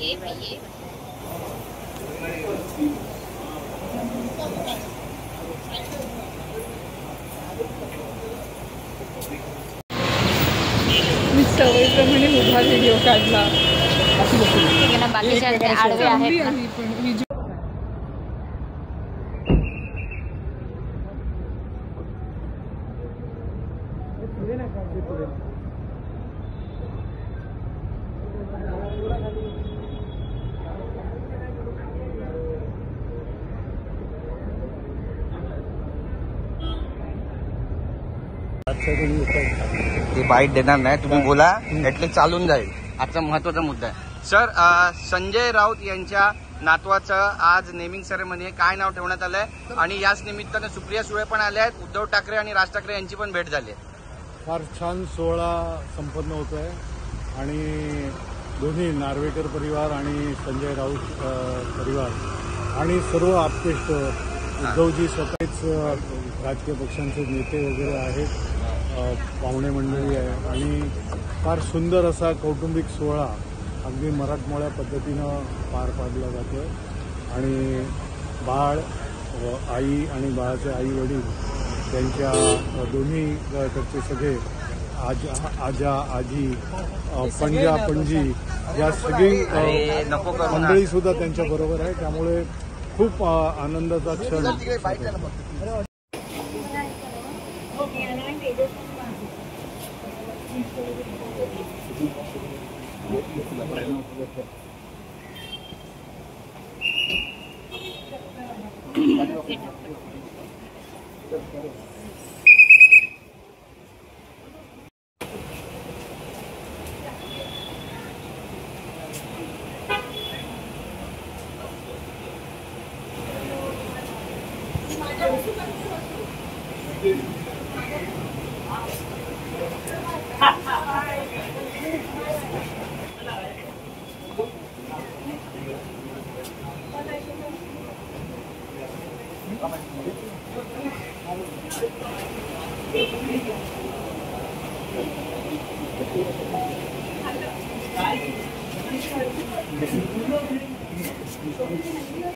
मी सवयीप्रमाणे उभा व्हिडिओ काढला. बाकीचे आडवे आहेत. ते बाईट देणार नाही, तुम्ही बोला, ऍटलीस्ट चालून जाईल. आजचा महत्वाचा मुद्दा आहे. सर, संजय राऊत यांच्या नातवाचं आज नेमिंग सेरेमनी आहे. काय नाव ठेवण्यात आलंय आणि याच निमित्तानं सुप्रिया सुळे पण आल्या आहेत, उद्धव ठाकरे आणि राज ठाकरे यांची पण भेट झाली आहे. फार छान सोहळा संपन्न होतोय आणि दोन्ही नार्वेकर परिवार आणि संजय राऊत परिवार आणि सर्व आप्तेष्ट उद्धवजी स्वतःच राजकीय पक्षांचे नेते वगैरे आहेत, पाहुणे मंडळी आहे आणि फार सुंदर असा कौटुंबिक सोहळा अगदी मराठमोळ्या पद्धतीनं पार पाडला जातोय. आणि बाळ, आई आणि बाळाचे आई वडील त्यांच्या दोन्ही कडचे सगळे आजा आजी पंजा पणजी या सगळी मंडळी सुद्धा त्यांच्या बरोबर आहे. त्यामुळे खूप आनंदाचा क्षण.